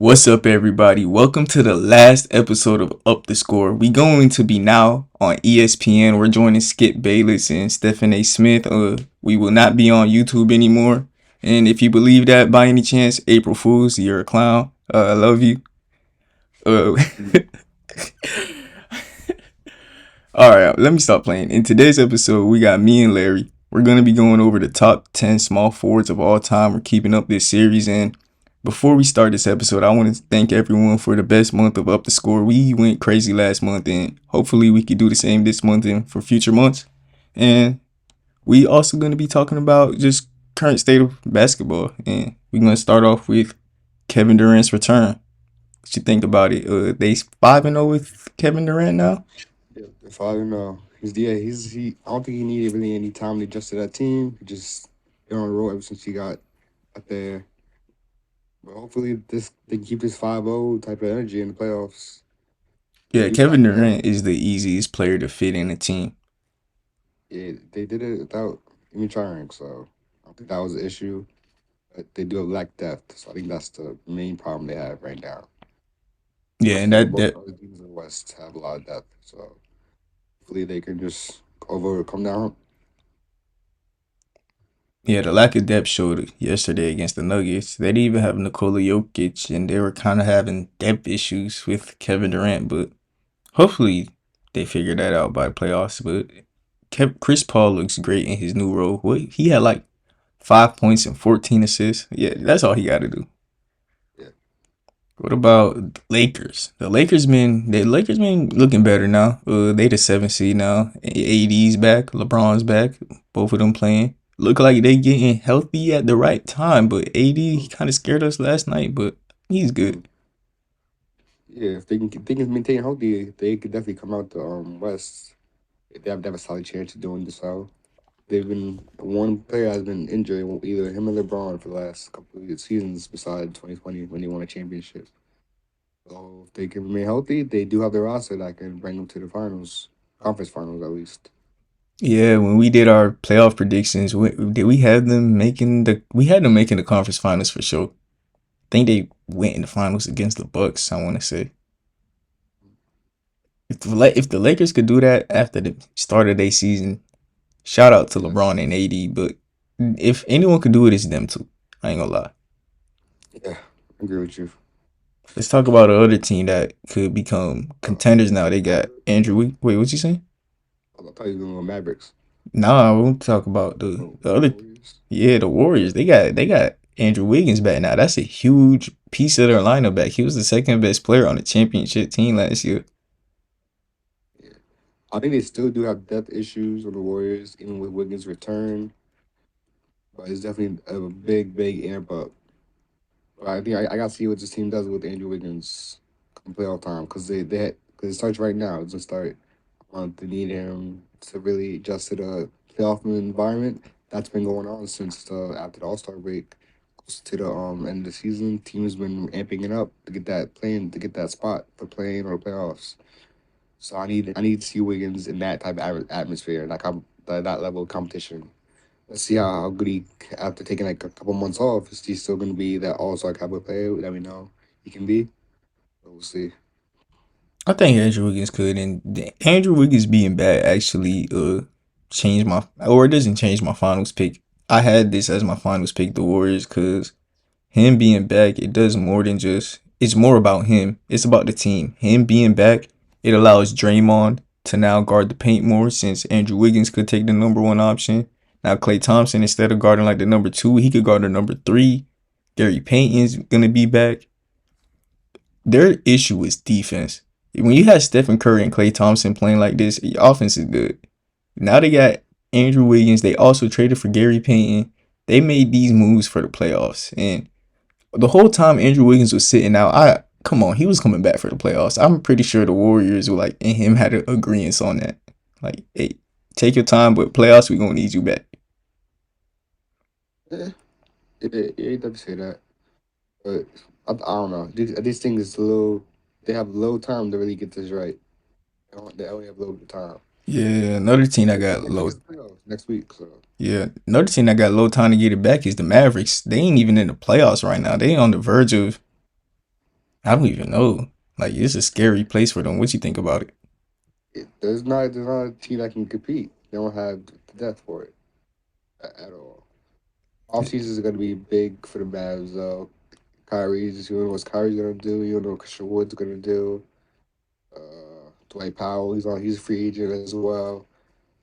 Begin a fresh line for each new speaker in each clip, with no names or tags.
What's up, everybody? Welcome to the last episode of Up the Score. We going to be now on ESPN. We're joining Skip Bayless and Stephen A. Smith. We will not be on YouTube anymore. And if you believe that by any chance, April Fools, you're a clown. I love you. Uh, all right, let me stop playing. In today's episode, we got me and Larry. We're going to be going over the top 10 small forwards of all time. We're keeping up this series, and before we start this episode, I want to thank everyone for the best month of Up the Score. We went crazy last month, and hopefully we could do the same this month and for future months. And we also going to be talking about just current state of basketball. And we're going to start off with Kevin Durant's return. What you think about it? They 5-0 with Kevin Durant now?
Yeah, if I don't know, he. I don't think he needed really any time to adjust to that team. He just been on the road ever since he got up there. But hopefully, this they can keep this 5-0 type of energy in the playoffs. They
Yeah,
do got
Kevin
that.
Durant is the easiest player to fit in a team.
Yeah, they did it without even trying. So I don't think that was an issue. But they do lack depth. So I think that's the main problem they have right now.
Yeah, and
Versus
that
both
that
other teams in the West have a lot of depth. So hopefully they can just come down.
Yeah, the lack of depth showed yesterday against the Nuggets. They didn't even have Nikola Jokic, and they were kind of having depth issues with Kevin Durant. But hopefully, they figure that out by the playoffs. But Chris Paul looks great in his new role. What he had like 5 points and 14 assists. Yeah, that's all he got to do.
Yeah.
What about Lakers? The Lakers been looking better now. They the 7th seed now. AD's back, LeBron's back. Both of them playing. Look like they getting healthy at the right time. But AD he kind of scared us last night, but he's
Mhm.
good.
Yeah, if they can maintain healthy, they could definitely come out the West. They have a solid chance of doing this. So they've been one player has been injured, either him or LeBron for the last couple of seasons, besides 2020 when they won a championship. So if they can remain healthy, they do have the roster that can bring them to the finals, conference finals at least.
Yeah, when we did our playoff predictions, did we have them making the? We had them making the conference finals for sure. I think they went in the finals against the Bucks. I want to say if the Lakers could do that after the start of their season, shout out to
Yeah,
LeBron and AD. But if anyone could do it, it's them two. I ain't gonna lie.
yeah, I agree with you.
Let's talk about the other team that could become
Uh,
contenders now. They got
Mavericks.
Andrew. Wait, what you saying?
I thought you were going with Mavericks.
Nah, I won't talk about the,
Oh,
the other.
Warriors.
Yeah, the Warriors. They got Andrew Wiggins back now. That's a huge piece of their lineup back. He was the second best player on the championship team last year.
Yeah, I think they still do have depth issues on the Warriors, even with Wiggins' return. But it's definitely a big amp up. But I think I got to see what this team does with Andrew Wiggins come playoff time because because it starts right now. It just start. They need him to really adjust to the playoff environment. That's been going on since after the All Star break. Close to the end of the season, teams been amping it up to get that to get that spot for playing or playoffs. So I need to see Wiggins in that type of atmosphere, that level of competition. Let's see how good he after taking like a couple months off. Is he still going to be that all star caliber player that we know he can be? But we'll see.
I think Andrew Wiggins could, and Andrew Wiggins being bad actually change my, or it doesn't change my finals pick. I had this as my finals pick, the Warriors, because him being back, it does more than just. It's more about him. It's about the team. Him being back, it allows Draymond to now guard the paint more since Andrew Wiggins could take the number one option. Now Klay Thompson, instead of guarding like the number two, he could guard the number three. Gary Payton's gonna be back. Their issue is defense. When you have Stephen Curry and Klay Thompson playing like this, your offense is good. Now they got Andrew Wiggins. They also traded for Gary Payton. They made these moves for the playoffs, and the whole time Andrew Wiggins was sitting out, I come on, he was coming back for the playoffs. I'm pretty sure the Warriors were like and him had an agreement on that. Like, hey, take your time, but playoffs we gonna need you back.
Yeah, it ain't to say that, but I don't know. These things is a little. They have little time to really get this right. They only have a little bit of time.
Yeah, another team that
They
got
got
low.
the playoffs next week, so
Yeah, another team that got low time to get it back is the Mavericks. They ain't even in the playoffs right now. They on the verge of. I don't even know. Like it's a scary place for them. What you think about it?
There's not a team that can compete. They don't have the depth for it at all. Offseason is going to be big for the Mavs, though. Kyrie's, you don't know what Kyrie's going to do. You don't know what Christian Wood's going to do. Dwight Powell, he's a free agent as well.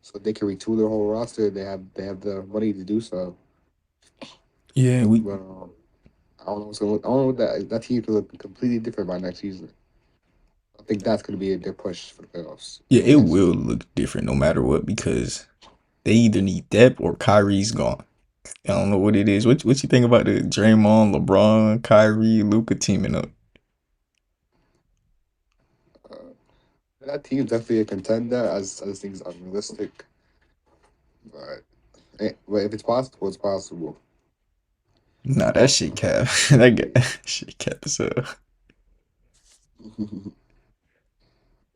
So they can retool their whole roster. They have the money to do so.
Yeah, we
But I don't know what's going. I don't know what that team could look completely different by next season. I think that's going to be their push for the playoffs
yeah, it
next
will
season.
look different no matter what because they either need depth or Kyrie's gone. I don't know what it is. What you think about the Draymond, LeBron, Kyrie, Luca teaming up?
Uh, that team's definitely a contender. I just think it's unrealistic, but but if it's possible, it's possible.
Nah, that shit cap. That guy, shit cap as hell.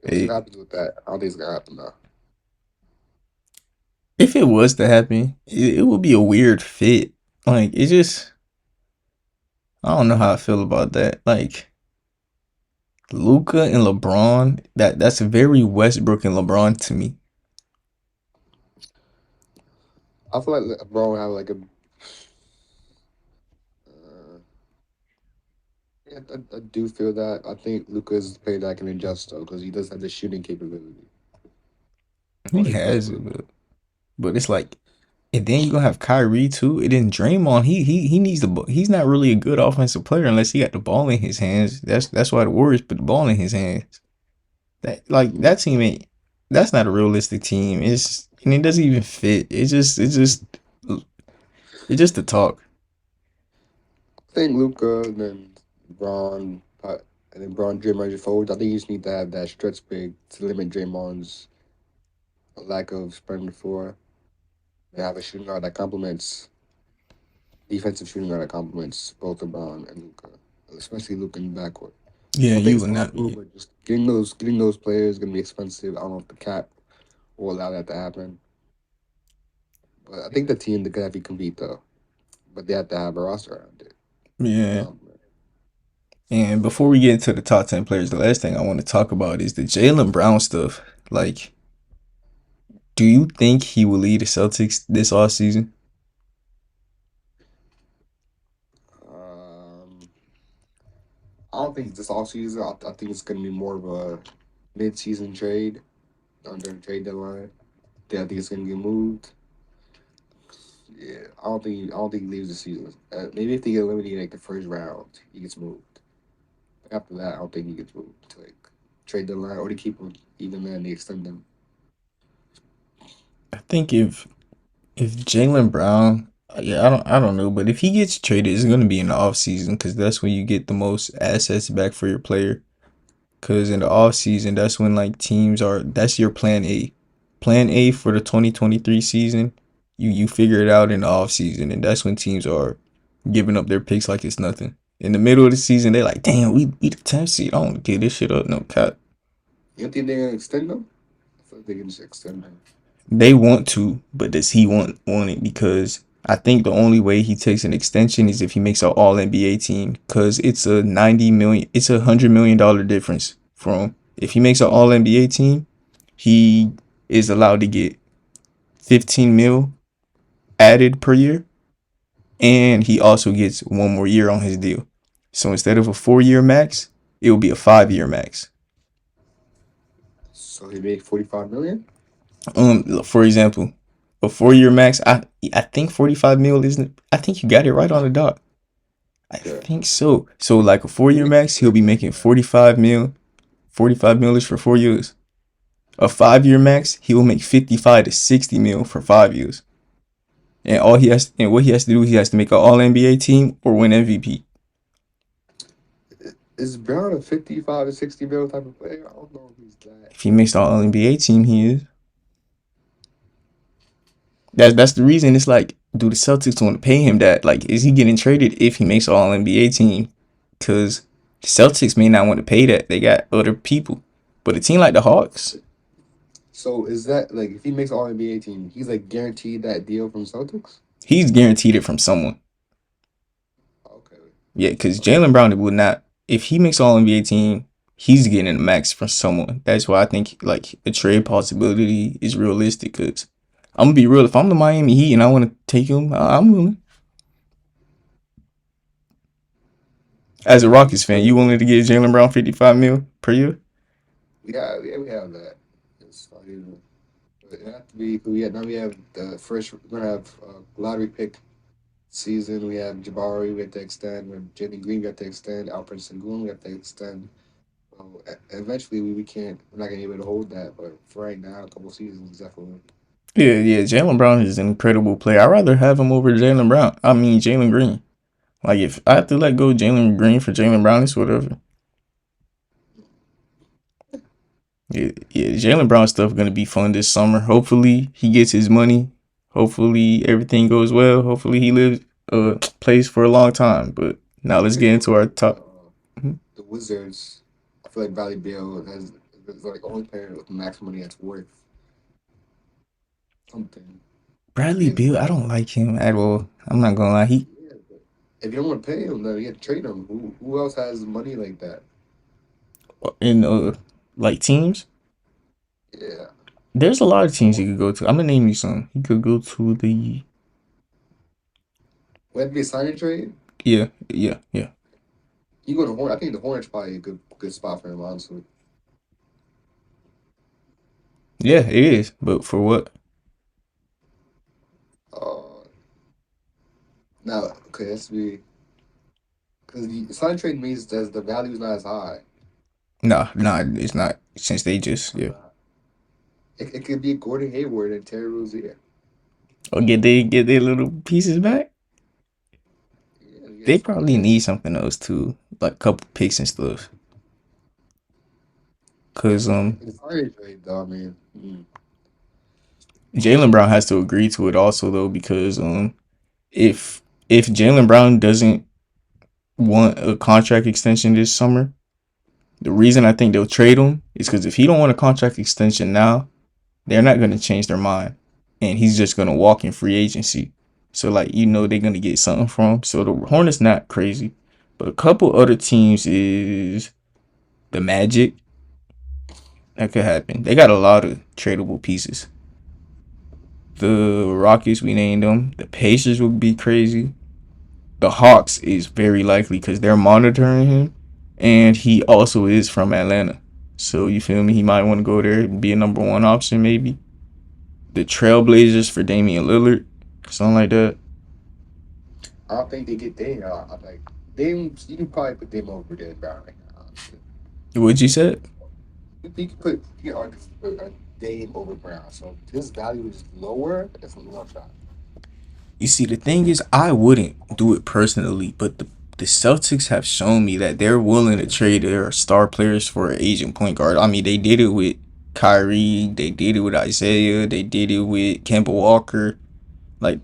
We'll see what
Hey,
happens with that. I don't think it's gonna happen though.
if it was to happen, it would be a weird fit. Like it just, I don't know how I feel about that. Like Luca and LeBron, that's very Westbrook and LeBron to me.
I feel like LeBron will have like a. Uh, yeah, I do feel that. I think Luca's played that can adjust though, because he does have the shooting capability.
He
Or he
has
does.
it, but it's like, and then you gonna have Kyrie too. And then Draymond, he needs the ball. He's not really a good offensive player unless he got the ball in his hands. That's why the Warriors put the ball in his hands. That team ain't. That's not a realistic team. And it doesn't even fit. It's just the talk.
I think Luca and then Braun, and then Braun Draymond forwards. I think you just need to have that stretch big to limit Draymond's lack of spreading the floor. They have a shooting guard that complements defensive shooting guard that complements both LeBron and Luca, especially Luca in the backcourt.
Yeah,
So I think
you
it's
will not.
possible, but just getting those players is gonna be expensive. I don't know if the cap will allow that to happen. But I think the team that could have to compete though. But they have to have a roster around it.
Yeah.
Um,
And before we get into the top 10 players, the last thing I want to talk about is the Jalen Brown stuff. Like, do you think he will lead the Celtics this off season?
um, I don't think this offseason. I think it's going to be more of a mid-season trade under the trade deadline. I think it's going to get moved. Yeah, I don't think he leaves the season. Maybe if they get eliminated like the first round, he gets moved. But after that, I don't think he gets moved to like trade deadline or to keep him. Even then, they extend him.
I think if Jalen Brown, yeah, I don't know, but if he gets traded, it's gonna be in the off season because that's when you get the most assets back for your player. Because in the off season, that's when like teams are. That's your plan A. Plan A for the 2023 season. You figure it out in the off season, and that's when teams are giving up their picks like it's nothing. In the middle of the season, they're like, "Damn, we the 10th seed. I don't get this shit up, no cut."
You don't think they're going to extend him? I feel like they can just extend him.
They want to, but does he want it? Because I think the only way he takes an extension is if he makes an All NBA team. Because it's a 90 million, it's $100 million difference from if he makes an All NBA team, he is allowed to get 15 mil added per year, and he also gets one more year on his deal. So instead of a 4 year max, it will be a 5 year max.
So he made 45 million.
For example, a 4 year max, I think 45 mil isn't. I think you got it right on the dot. I
Yeah,
think so. So like a 4 year
he
max, he'll be
makes
making
that.
45 mil. 45 mil is for 4 years. A 5 year max, he will make 55 to 60 mil for 5 years. And what he has to do, he has to make an All NBA team or win MVP.
Is Brown a 55 to 60 mil type of player? I don't know if he's that.
If he makes the All NBA team, he is. That's the reason. It's like, do the Celtics want to pay him that? Like, is he getting traded if he makes an All NBA team? Because the Celtics may not want to pay that. They got other people. But a team like the Hawks,
So is that like if he makes All NBA team, he's like guaranteed that deal from Celtics?
he's guaranteed it from someone.
Okay,
Yeah, because
okay.
Jalen Brown would not. if he makes All NBA team, he's getting a max from someone. That's why I think like a trade possibility is realistic. Cause I'm gonna be real. If I'm the Miami Heat and I want to take him, I'm willing. As a
Yeah, me
Rockets fan, you
too.
willing to give Jaylen Brown 55 mil per year?
Yeah, we have that. It's not even. But it have to be. Now we have the first. We're gonna have lottery pick season. We have Jabari. We have to extend. We have Jalen Green. We have to extend. Alfred Sengun. We have to extend. So eventually, we can't. We're not gonna be able to hold that. But for right now, a couple seasons definitely.
Yeah. Jaylen Brown is an incredible player. I'd rather have him over Jaylen Brown. I mean Jalen Green. Like if I have to let go Jalen Green for Jaylen Brown, it's whatever. Yeah. Jaylen Brown stuff gonna be fun this summer. Hopefully he gets his money. Hopefully everything goes well. Hopefully he lives plays for a long time. But now let's
I think
get into our top.
the Wizards. I feel like Valley Beal is like only player with max money that's worth something.
Bradley
Is
Beal, I don't like him at all. I'm not gonna lie. He
yeah, but if you don't want to pay him, then you have to trade him. Who else has money like that?
in like teams.
Yeah,
There's a lot of teams he could go to. I'm gonna name you some. He could go to the
would that be a signing trade?
yeah.
You go to Horn. I think the Hornets probably a good spot for him, honestly.
Yeah, it is. But for what?
Uh, Now, okay, that's be because the signing trade means that the value is not as high.
Nah, it's not. Since they just
Why
yeah.
not? It could be Gordon Hayward and Terry Rozier.
Or get their little pieces back.
Yeah, you
They
get something
probably
back.
need something else too, like a couple picks and stuff. Cause
In the signing trade, though, I mean,
Jalen Brown has to agree to it also though because if if Jalen Brown doesn't want a contract extension this summer, the reason I think they'll trade him is because if he don't want a contract extension now, they're not gonna change their mind, and he's just gonna walk in free agency. So like they're gonna get something from him. So the Hornets not crazy, but a couple other teams is the Magic. That could happen. They got a lot of tradable pieces. The Rockets, we named them. The Pacers would be crazy. The Hawks is very likely because they're monitoring him, and he also is from Atlanta. So you feel me? He might want to go there and be a number one option, maybe. The Trailblazers for Damian Lillard, something like that.
I don't think they get Dame. I like Dame. You can probably put Dame over Jalen Brown right now. Honestly.
What you said?
You can argue for Dame over Brown. So his value is lower. That's a long shot.
You see, the thing is, I wouldn't do it personally, but the Celtics have shown me that they're willing to trade their star players for an aging point guard. I mean, they did it with Kyrie, they did it with Isaiah, they did it with Kemba Walker. Like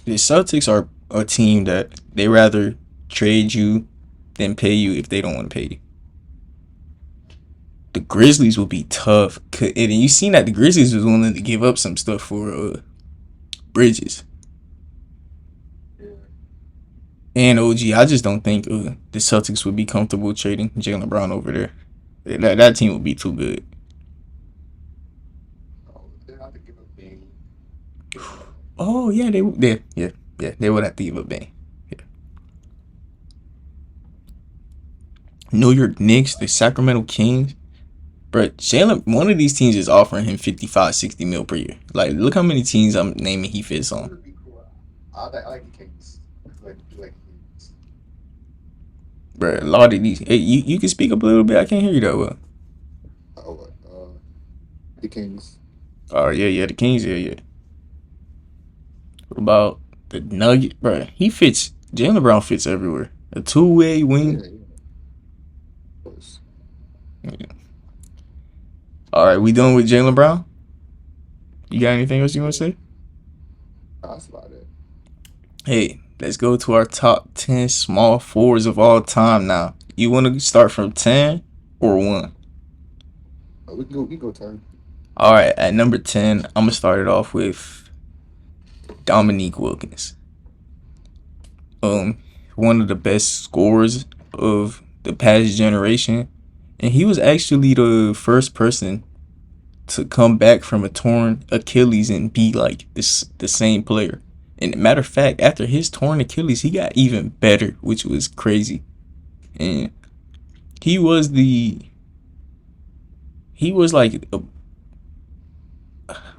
the Celtics are a team that they rather trade you than pay you if they don't want to pay you. The Grizzlies will be tough, and you seen that the Grizzlies was willing to give up some stuff for Bridges
Yeah.
and OG. I just don't think the Celtics would be comfortable trading Jaylen Brown over there. That team would be too good.
Oh, they have to give up Dame.
Oh yeah, they would. Yeah. They would have to give up Bane. Yeah. New York Knicks, the Sacramento Kings. But Jalen, one of these teams is offering him 55, 60 mil per year. Like, look how many teams I'm naming he fits
That
on.
would be cool. I like the Kings. I like the Kings.
Bro, a lot of these. Hey, you can speak up a little bit. I can't hear you that well.
Oh, the Kings.
Oh, yeah, the Kings, yeah. What about the Nugget? Bro, he fits. Jalen Brown fits everywhere. A two-way wing.
Yeah. Of course.
All right, we done with Jalen Brown? You got anything else you want to say?
That's about it.
Hey, let's go to our top 10 small forwards of all time now. You want to start from 10 or 1?
We can go. We can go turn.
All right, at number 10, I'm going to start it off with Dominique Wilkins. One of the best scorers of the past generation, and he was actually the first person to come back from a torn Achilles and be like this the same player. And matter of fact, after his torn Achilles, he got even better, which was crazy. And he was the he was like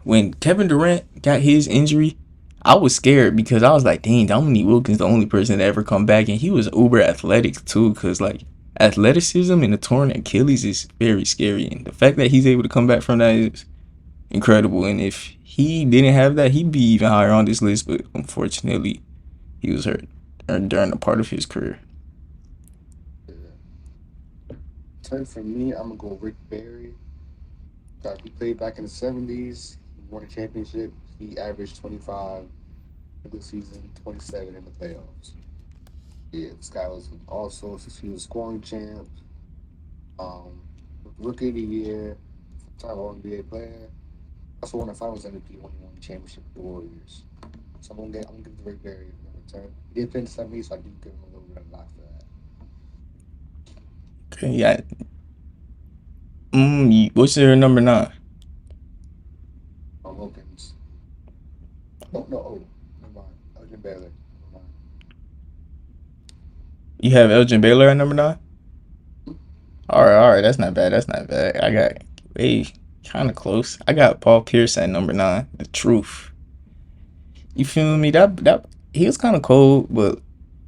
when Kevin Durant got his injury, I was scared because I was like, dang, Dominique Wilkins the only person to ever come back, and he was uber athletic too. Cause like athleticism in a torn Achilles is very scary, and the fact that he's able to come back from that is incredible. And if he didn't have that, he'd be even higher on this list. But unfortunately, he was hurt during a part of his career.
Turn for me, I'm gonna go Rick Barry. He played back in the '70s. He won a championship. He averaged 25 in the season, 27 in the playoffs. Yeah, this guy was also he was scoring champ, um, rookie of the year, time All NBA player. Also won the Finals MVP when he won the championship with the Warriors. So I'm gonna give the Rick Barry a return. He did play in the '70s, so I do give him a little bit of luck for that.
Okay, yeah. What's your number 9?
Wilkins. Oh no, oh, never mind. Elgin Baylor. Never mind.
You have Elgin Baylor at number 9. All right, that's not bad. That's not bad. I got way kind of close. I got Paul Pierce at number 9. The truth. You feel me? That he was kind of cold, but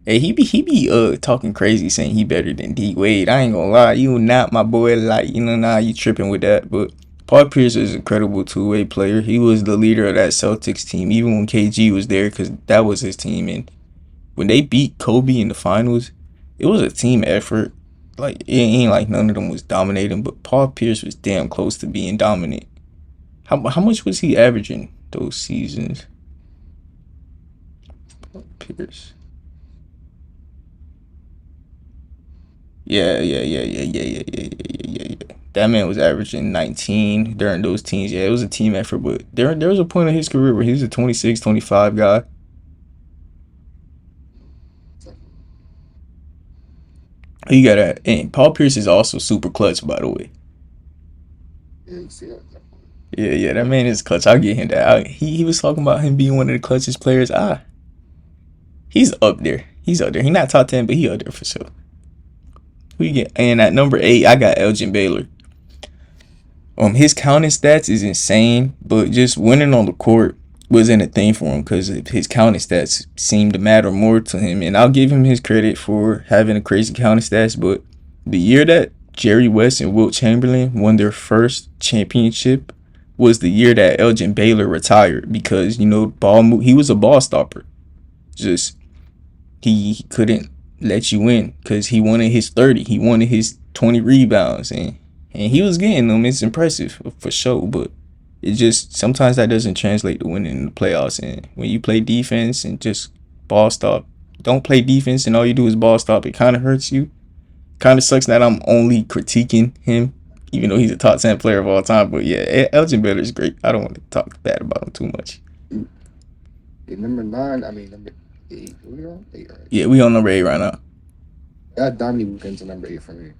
hey, he be talking crazy saying he better than D Wade. I ain't gonna lie, you not my boy. Like nah, you tripping with that. But Paul Pierce is an incredible two-way player. He was the leader of that Celtics team, even when KG was there, because that was his team. And when they beat Kobe in the finals, it was a team effort. Like it ain't like none of them was dominating, but Paul Pierce was damn close to being dominant. How much was he averaging those seasons? Pierce. Yeah. That man was averaging 19 during those teams. Yeah, it was a team effort, but there was a point in his career where he was a 26, 25 guy. You got that. And Paul Pierce is also super clutch, by the way.
Yeah, you see that.
Yeah, that man is clutch. I'll get him that. He was talking about him being one of the clutchest players. He's up there. He's up there. He's not top 10, but he up there for sure. Who you get? And at number 8, I got Elgin Baylor. His counting stats is insane, but just winning on the court wasn't a thing for him because his counting stats seemed to matter more to him. And I'll give him his credit for having a crazy counting stats, but the year that Jerry West and Wilt Chamberlain won their first championship was the year that Elgin Baylor retired because he was a ball stopper. Just he couldn't let you in because he wanted his 30, he wanted his 20 rebounds, and he was getting them. It's impressive for sure, but it just sometimes that doesn't translate to winning in the playoffs. And when you play defense and just ball stop, don't play defense and all you do is ball stop, it kind of hurts you. Kind of sucks that I'm only critiquing him, even though he's a top 10 player of all time. But yeah, Elgin Baylor is great. I don't want to talk bad about him too much.
Number 9, I mean number 8. We on 8, right?
Yeah, we on number 8 right now.
I got Dominique Wilkins at number 8 for me.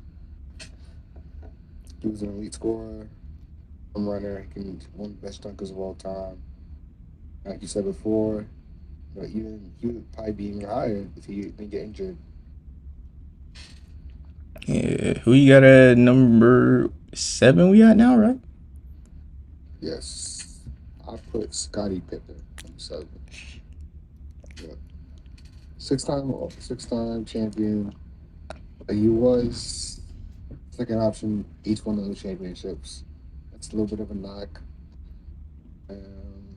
He was an elite scorer, runner. He can one of the best dunkers of all time. Like you said before, but even he would probably be even higher if he didn't get injured.
Yeah, who you got at number 7? We at now, right?
Yes, I put Scottie Pippen number 7. Yeah. Six-time champion. He was second option each one of those championships. That's a little bit of a knock. Um,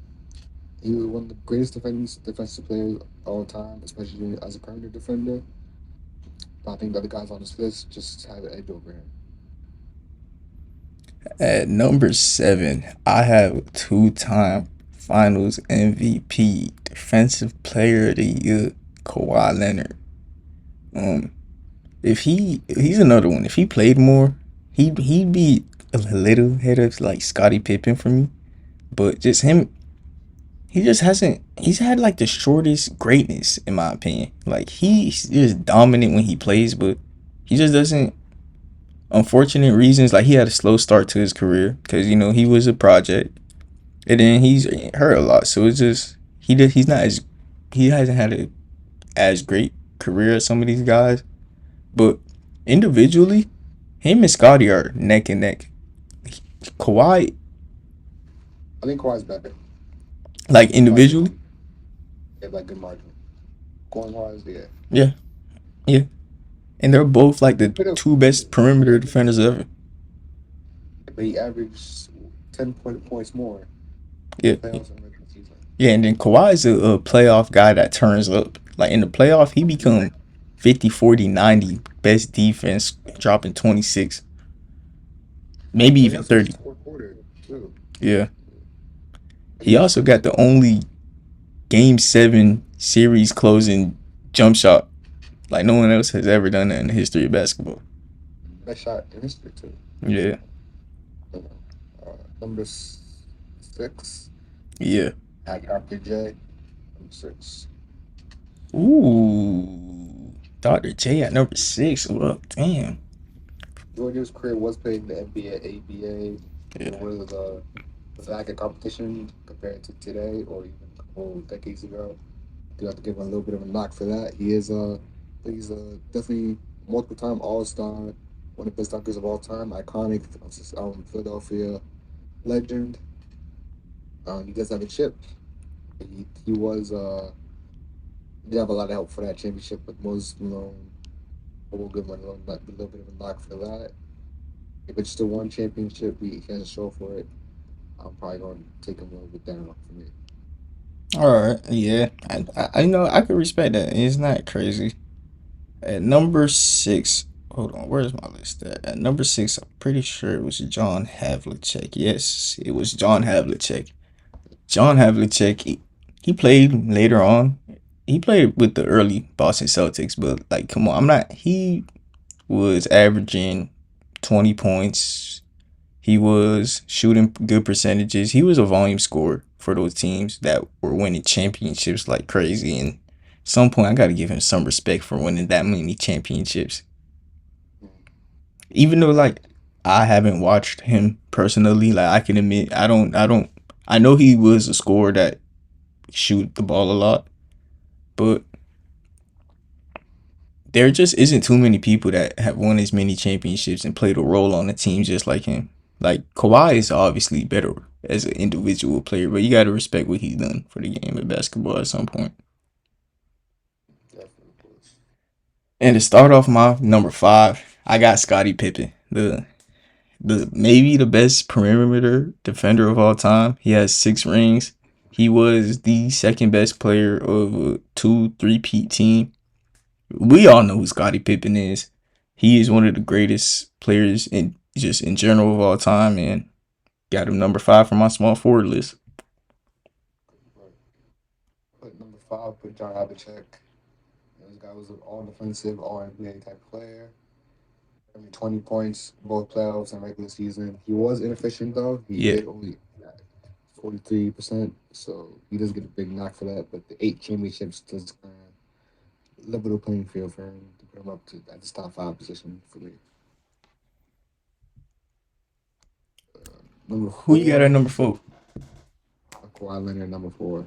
he was one of the greatest defensive players of all time, especially as a perimeter defender. But I think the other guys on this list just have an edge over him.
At number 7, I have two-time Finals MVP, Defensive Player of the Year, Kawhi Leonard. If he's another one. If he played more, he'd be a little ahead of like Scottie Pippen for me. But just him, he just hasn't. He's had like the shortest greatness in my opinion. Like he's just dominant when he plays, but He just doesn't. Unfortunate reasons, like he had a slow start to his career because he was a project, and then he's hurt a lot. So it's just he's not as he hasn't had a as great career as some of these guys, but individually, him and Scottie are neck and neck. Kawhi,
I think Kawhi's better.
like
Good margin.
individually,
They have like good margin. Going wise, yeah.
yeah, yeah, and they're both like the
Bit of,
two best perimeter defenders ever.
but he averaged 10 points more in the
Yeah,
playoffs and regular season.
yeah, and then Kawhi's a playoff guy that turns up. Like in the playoff, he become 50, 40, 90 best defense, dropping 26, maybe
But he
even
also
30.
just fourth quarter too.
Yeah.
He
He
just
also got the only game 7 series closing jump shot. Like no one else has ever done that in the history of basketball.
best shot in history too.
Yeah.
Number 6,
Yeah.
after J. Number 6.
Ooh. Dr. J at number 6. Well, damn.
Georgia's career was played in the NBA, ABA.
Yeah.
There was a lack of competition compared to today or even a couple decades ago. Do have to give him a little bit of a knock for that. He's definitely multiple time All Star, one of the best dunkers of all time, iconic Philadelphia legend. He does have a chip. He was he did have a lot of help for that championship, but most will give him a little bit of a knock for that. If it's still one championship, he has a show for it. I'm probably going to take him a little bit down for me.
All right. Yeah. I know I could respect that. It's not crazy. At number 6. Hold on. Where's my list at number 6, I'm pretty sure it was John Havlicek. Yes, it was John Havlicek. John Havlicek, he played later on. He played with the early Boston Celtics, but like, come on, I'm not. He was averaging 20 points. He was shooting good percentages. He was a volume scorer for those teams that were winning championships like crazy. And at some point, I got to give him some respect for winning that many championships. Even though, like, I haven't watched him personally, like, I can admit, I know he was a scorer that shoot the ball a lot, but there just isn't too many people that have won as many championships and played a role on the team just like him. Like Kawhi is obviously better as an individual player, but you got to respect what he's done for the game of basketball at some point.
Definitely.
And to start off my number 5, I got Scottie Pippen, the maybe the best perimeter defender of all time. He has 6 rings. He was the second best player of a 2 3-peat team. We all know who Scottie Pippen is. He is one of the greatest players in general of all time, and got him number 5 for my small forward list.
Put number 5, put John Havlicek. This guy was an all defensive, all NBA type player. I mean, 20 points both playoffs and regular season. He was inefficient though. He
Yeah,
did only 43%, so he does get a big knock for that. But the 8 championships does kind of level the playing field for him to put him up to at this top 5 position for me. Number
who you got at
4,
number 4?
Kawhi Leonard. Number 4.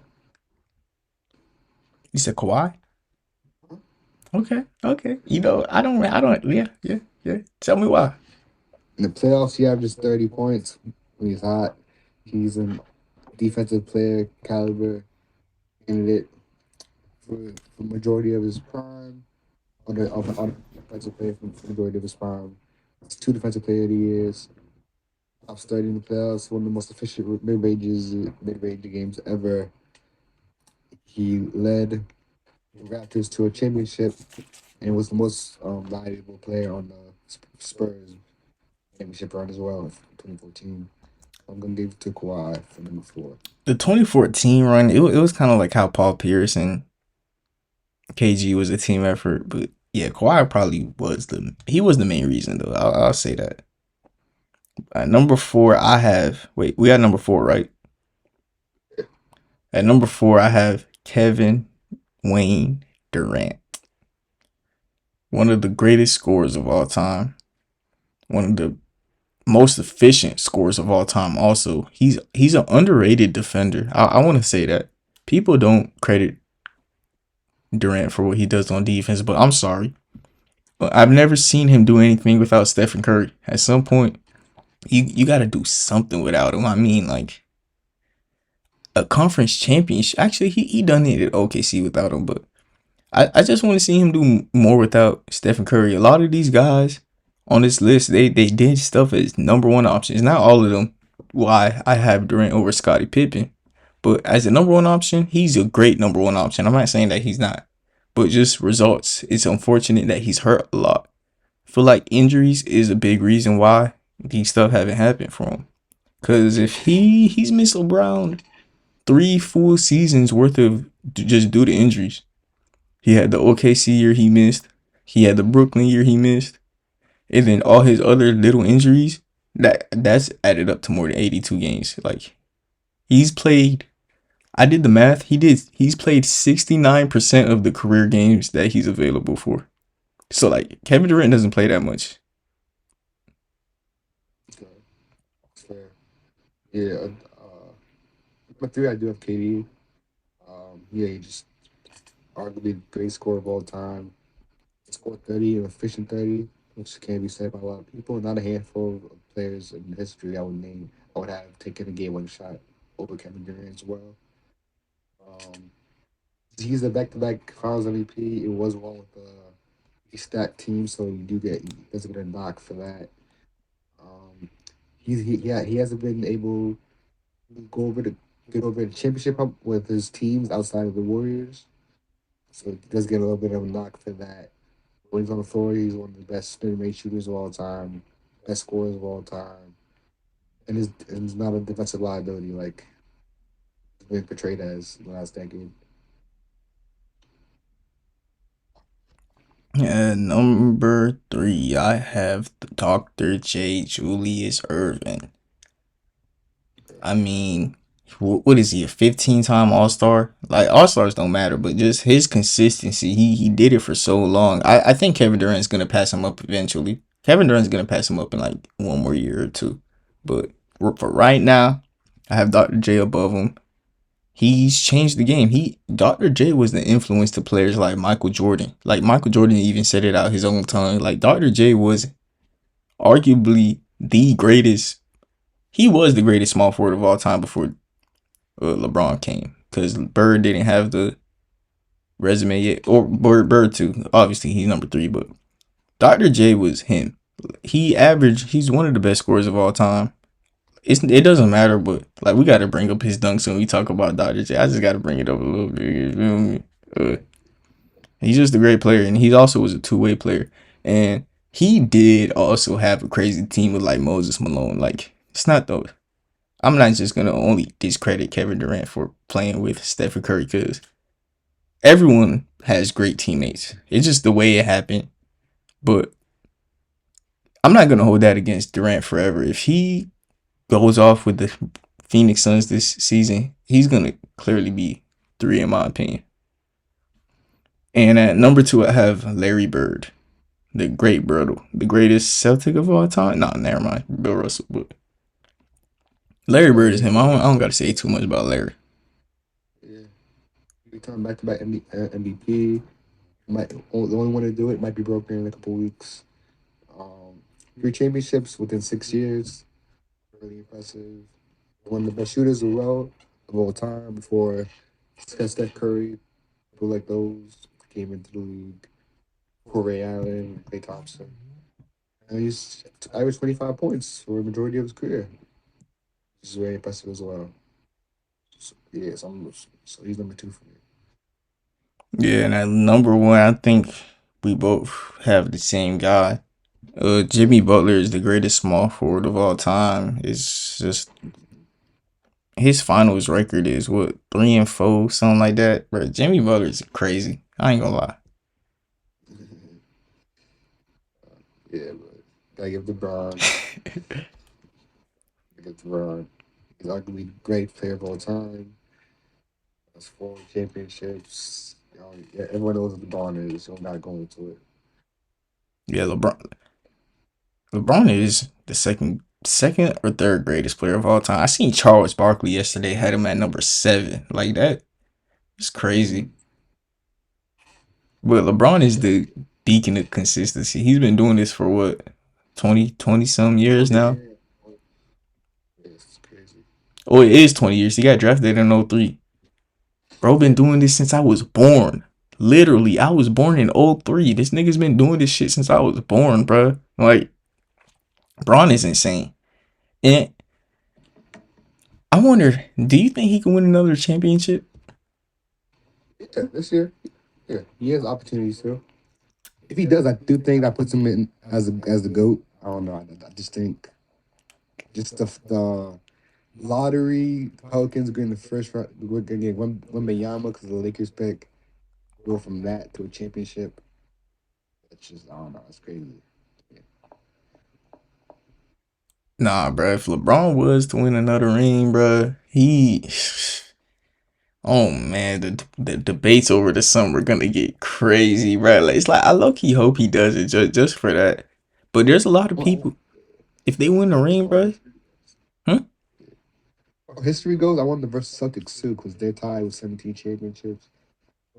You said Kawhi. Okay, okay. I don't. Yeah, yeah, yeah. Tell me why.
In the playoffs, he averages 30 points when he's hot. He's a defensive player caliber candidate for majority of his prime. On defensive player for majority of his prime. It's 2 defensive player of the years. Top 30 in the playoffs. One of the most efficient mid-range games ever. He led the Raptors to a championship and was the most valuable player on the Spurs championship run as well in 2014. I'm gonna give it to Kawhi for number 4.
The 2014 run, it was kind of like how Paul Pierce and KG was a team effort, but yeah, Kawhi probably was the main reason though. I'll say that. At number 4, I have we got number 4 right. At number 4, I have Kevin Wayne Durant. one of the greatest scorers of all time, one of the most efficient scorers of all time. Also, he's an underrated defender. I want to say that people don't credit Durant for what he does on defense, but I'm sorry, but I've never seen him do anything without Stephen Curry. At some point, you got to do something without him. I mean, like a conference championship. Actually, he done it at OKC without him, but I just want to see him do more without Stephen Curry. A lot of these guys on this list, they did stuff as number one options. Not all of them. Why I have Durant over Scottie Pippen, but as a number one option, he's a great number one option. I'm not saying that he's not, but just results. It's unfortunate that he's hurt a lot. I feel like injuries is a big reason why these stuff haven't happened for him. Cause if he's missed around 3 full seasons worth of just due to injuries. He had the OKC year he missed. He had the Brooklyn year he missed. And then all his other little injuries, that's added up to more than 82 games. Like he's played I did the math. He's played 69% of the career games that he's available for. So like Kevin Durant doesn't play that much.
Okay, fair. Yeah, my three, I do have KD. Yeah, he just arguably the greatest scorer of all time. He scored 30, an efficient 30, which can't be said by a lot of people. Not a handful of players in history I would name. I would have taken a game 1 shot over Kevin Durant as well. Um, he's a back-to-back Finals MVP. It was one with a stacked team, so he doesn't get a knock for that. Um, he hasn't been able to get over the championship hump with his teams outside of the Warriors, so he does get a little bit of a knock for that. When he's on the floor, he's one of the best spin rate shooters of all time, best scorers of all time, and he's not a defensive liability like he's been portrayed as in the last decade.
Number three, I have Dr. J. Julius Irvin. I mean, what is he, a 15-time All Star? Like, All Stars don't matter, but just his consistency, he did it for so long. I think Kevin Durant's going to pass him up eventually. Kevin Durant's going to pass him up in like one more year or two. But for right now, I have Dr. J above him. He's changed the game. Dr. J was the influence to players like Michael Jordan. Like Michael Jordan even said it out his own tongue. Like Dr. J was arguably the greatest. He was the greatest small forward of all time before LeBron came, because Bird didn't have the resume yet, or Bird too. Obviously, he's number three, but Dr. J was him. He's one of the best scorers of all time. It doesn't matter, but like we got to bring up his dunks when we talk about Dr. J. I just got to bring it up a little bit. You feel me? He's just a great player, and he also was a two-way player, and he did also have a crazy team with like Moses Malone. Like it's not though. I'm not just gonna only discredit Kevin Durant for playing with Stephen Curry, because everyone has great teammates. It's just the way it happened. But I'm not gonna hold that against Durant forever. If he goes off with the Phoenix Suns this season, he's gonna clearly be three in my opinion. And at number two, I have Larry Bird, the great Bird, the greatest Celtic of all time. No, never mind, Bill Russell. But Larry Bird is
Yeah,
him. I don't gotta say too much about Larry.
yeah. He turned back to back MVP. Might the only one to do it might be broken in a couple weeks. Um, 3 championships within 6 years. Really impressive. One of the best shooters as well of all time before Steph Curry, people like those came into the league. Before Ray Allen, Klay Thompson. And he's averaged 25 points for a majority of his career. This is very impressive as well. So, yeah, so he's number two for me.
Yeah, and at number one, I think we both have the same guy. Jimmy Butler is the greatest small forward of all time. It's just his finals record is what, 3-4, something like that. Bro, Jimmy Butler is crazy. I ain't gonna lie.
Yeah, but gotta give LeBron. Gotta give LeBron. He's arguably the great player of all time. That's 4 championships. Yeah, everyone knows what LeBron is, so I'm not going into it.
Yeah, LeBron is the second or third greatest player of all time. I seen Charles Barkley yesterday had him at number 7. Like that, it's crazy.
Mm,
But LeBron is
yeah,
the beacon of consistency. He's been doing this for what 20 some years
20
now.
years. It's crazy.
Oh, it is 20 years. He got drafted in '03. Bro, been
Yeah.
doing this since I was born. Literally, I was born in '03. This nigga's been doing this shit since I was born, bro. Like, Braun is insane. And I wonder, do you think he can win another championship?
Yeah, this year. Yeah, he has opportunities too. If he does, I do think that puts him in as the goat. I don't know. I just think just the lottery, the Pelicans getting the first round. We're gonna get one Banyama because the Lakers pick. Go from that to a championship. It's just I don't know. It's crazy.
Nah, bro. If LeBron was to win another ring, bro, he. Oh man, the debates over the summer gonna get crazy, bro. Like, it's like I low key hope he does it just for that. But there's a lot of
Well,
people. If they win the ring,
well,
bro, hmm?
history goes, I want the versus Celtics too because they're tied with 17 championships.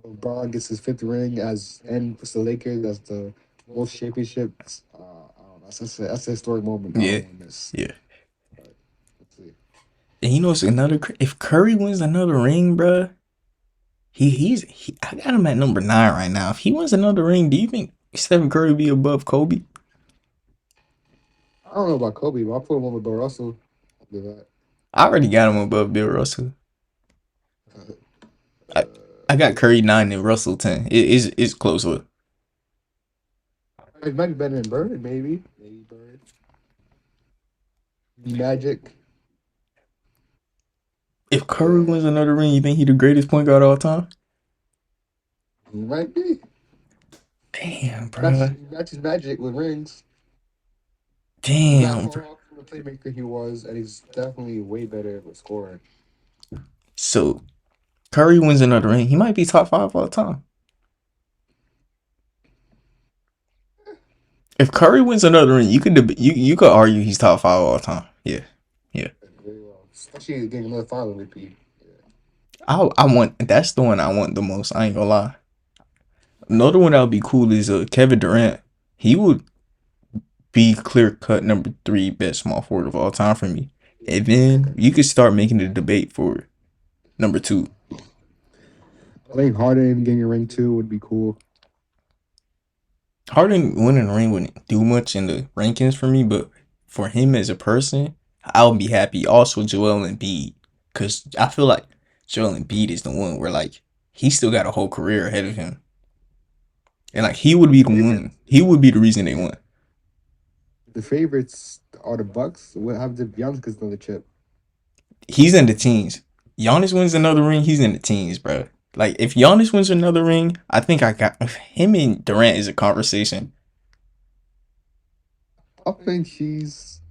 LeBron gets his fifth ring as and puts the Lakers as the most championships. I don't know. That's a historic moment. I
Yeah,
don't want to miss.
yeah.
Let's see.
And you know, it's another. If Curry wins another ring, bro, I got him at number 9 right now. If he wins another ring, do you think Stephen Curry will be above Kobe?
I don't know about Kobe, but I'll put him over Bill Russell. I'll do that.
I already got him above Bill Russell.
Uh,
I, I got Curry 9 and Russell 10. It's closer.
it might be better than Bird, maybe. Maybe Bird. The Magic.
If Curry
Yeah,
wins another ring, you think he the greatest point guard of all time?
he might be.
Damn,
Matches,
bro.
matches Magic with rings. He's not
Damn, bro.
far off from the playmaker he was, and he's definitely way better with scoring.
So Curry wins another ring, he might be top 5 all time. If Curry wins another ring, you could argue he's top 5 all time. Yeah, yeah.
Very well. Especially getting another final MVP.
I want that's the one I want the most. I ain't gonna lie. Another one that would be cool is Kevin Durant. He would be clear cut number 3 best small forward of all time for me. And then you could start making the debate for number 2.
I think Harden getting a ring too would be cool.
Harden winning the ring wouldn't do much in the rankings for me, but for him as a person, I'll be happy. Also, Joel Embiid, because I feel like Joel Embiid is the one where like he still got a whole career ahead of him, and like he would be the
Favorite,
one. He would be the reason they won.
the favorites are the Bucks. What have the Giannis gets another chip?
He's in the teens. Giannis wins another ring, he's in the teens, bro. Like if Giannis wins another ring, I think I got him and Durant is a conversation.
I think he's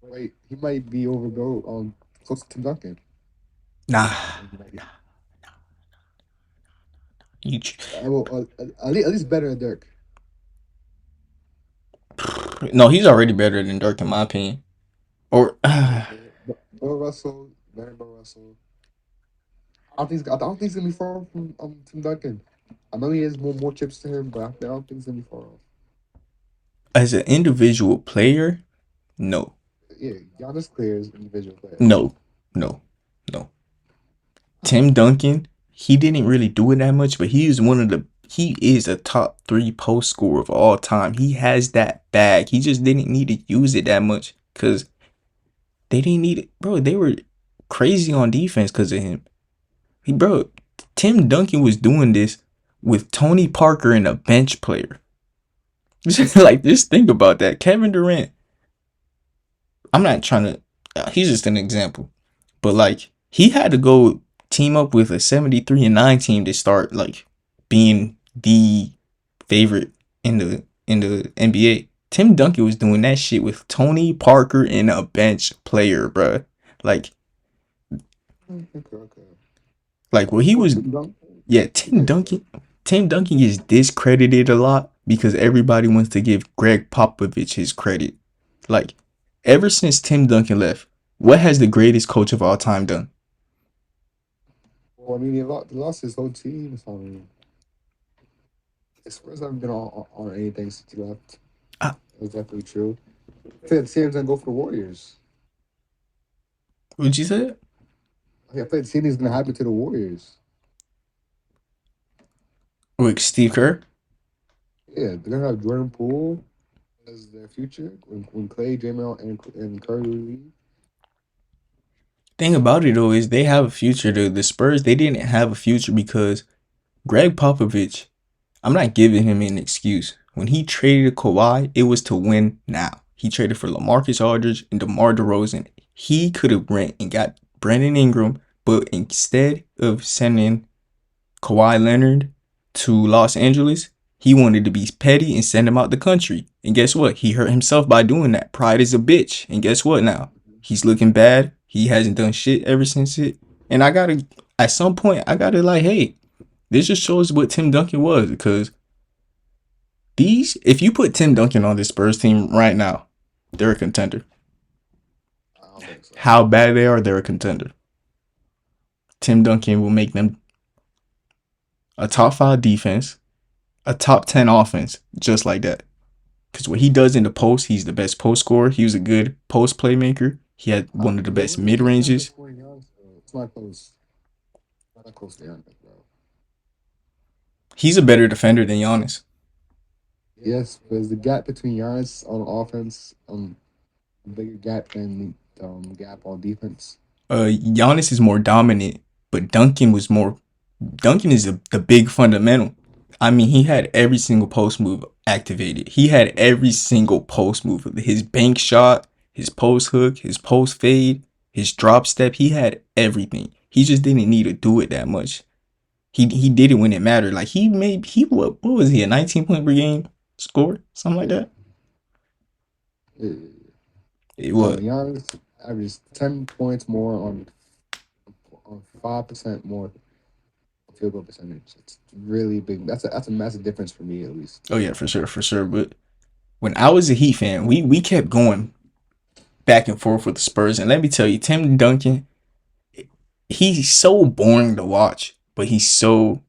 right. He might be over go close to Tim Duncan.
Nah,
He might be,
you.
well, at least better than Dirk.
No, he's already better than Dirk in my opinion. Or
Bill Russell, better Bill Russell. I don't think he's gonna be far off from Tim Duncan. I know he has more chips to him, but I don't think he's gonna be far off.
as an individual player, no,
Yeah, Giannis clears individual player.
no, no, no. Tim Duncan, he didn't really do it that much, but he is a top 3 post scorer of all time. He has that bag. He just didn't need to use it that much because they didn't need it, bro. They were crazy on defense because of him. Bro, Tim Duncan was doing this with Tony Parker and a bench player. Like, just think about that. Kevin Durant. I'm not trying to. He's just an example, but like he had to go team up with a 73-9 team to start like being the favorite in the NBA. Tim Duncan was doing that shit with Tony Parker and a bench player, bruh. Like,
Okay, okay.
like what he
Well,
was.
Tim Duncan.
Yeah,
Yeah,
Tim Duncan gets discredited a lot because everybody wants to give Greg Popovich his credit. Like, ever since Tim Duncan left, what has the greatest coach of all time done?
Well, I mean, they lost his whole team. So, I mean, the Spurs haven't been on anything since he left.
Uh,
That's definitely true. I think the same gonna go for the Warriors.
would you say it?
I think the same thing's gonna happen to the Warriors.
With Steve Kerr?
Yeah, they're gonna have Jordan Poole as their future when Clay, Draymond, and Curry leave.
Thing about it though is they have a future. The Spurs, they didn't have a future because Greg Popovich, I'm not giving him an excuse. When he traded Kawhi, it was to win now. He traded for LaMarcus Aldridge and DeMar DeRozan. He could have went and got Brandon Ingram, but instead of sending Kawhi Leonard to Los Angeles, he wanted to be petty and send him out the country. And guess what? He hurt himself by doing that. Pride is a bitch. And guess what now? He's looking bad. He hasn't done shit ever since it. And I gotta, at some point, I gotta like, hey, this just shows what Tim Duncan was. Because if you put Tim Duncan on this Spurs team right now, they're a contender.
I don't think so.
How bad they are, they're a contender. Tim Duncan will make them a top 5 defense, a top 10 offense, just like that. Because what he does in the post, he's the best post scorer. He was a good post playmaker. He had one of the best mid ranges.
It's not close. Not close to Giannis, bro.
He's a better defender than Giannis.
Yes, because the gap between Giannis on offense, a bigger gap than the gap on defense.
Giannis is more dominant, but Duncan was more. Duncan is the big fundamental. I mean, he had every single post move activated. He had every single post move. His bank shot, his post hook, his post fade, his drop step. He had everything. He just didn't need to do it that much. He did it when it mattered. Like what was he, a 19 point per game score? Something like that?
Yeah.
It
No,
was.
Giannis averages 10 points more on 5% more field goal percentage. It's really big. That's a massive difference for me at least.
Oh yeah, for sure, for sure. But when I was a Heat fan, we kept going back and forth with the Spurs. And let me tell you, Tim Duncan, he's so boring to watch, but he's so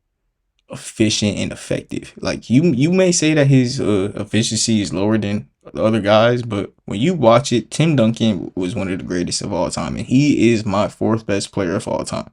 efficient and effective. Like you may say that his efficiency is lower than the other guys, but when you watch it, Tim Duncan was one of the greatest of all time, and he is my 4th best player of all time.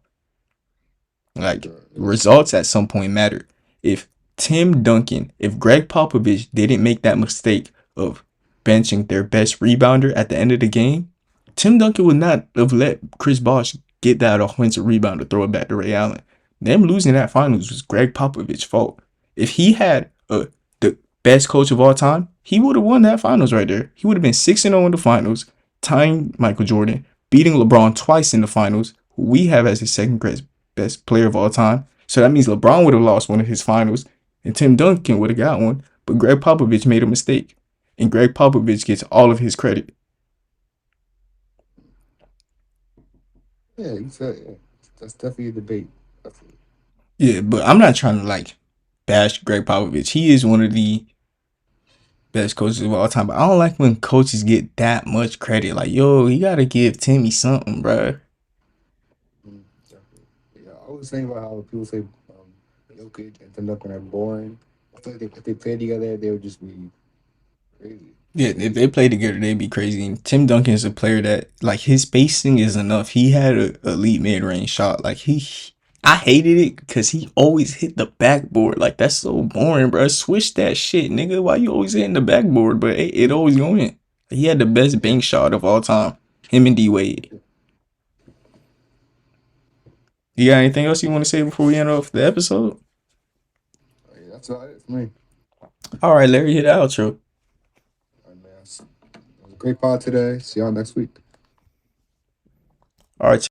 Like, results at some point matter. If if Greg Popovich didn't make that mistake of benching their best rebounder at the end of the game, Tim Duncan would not have let Chris Bosh get that offensive rebound to throw it back to Ray Allen. Them losing that finals was Greg Popovich's fault. If he had the best coach of all time, he would have won that finals right there. He would have been 6-0 in the finals, tying Michael Jordan, beating LeBron twice in the finals, who we have as his second best player of all time. So that means LeBron would have lost one of his finals, and Tim Duncan would have got one. But Greg Popovich made a mistake, and Greg Popovich gets all of his credit.
Yeah, yeah. That's definitely a debate. Definitely.
Yeah, but I'm not trying to like bash Greg Popovich. He is one of the best coaches of all time. But I don't like when coaches get that much credit. Like, yo, you gotta give Timmy something, bro.
Definitely. Yeah, I was saying about how people say Jokic and Tim Duncan are boring. I feel like if they played together, they would just be crazy.
Yeah, if they play together, they'd be crazy. And Tim Duncan is a player that, like, his spacing is enough. He had a elite mid range shot. Like, I hated it because he always hit the backboard. Like, that's so boring, bro. Switch that shit, nigga. Why you always hitting the backboard? But it always going in. He had the best bank shot of all time. Him and D Wade. You got anything else you want to say before we end off the episode?
Yeah, that's about it for me.
All right, Larry, hit the outro.
All right, man. It was a great pod today. See y'all next week.
All right.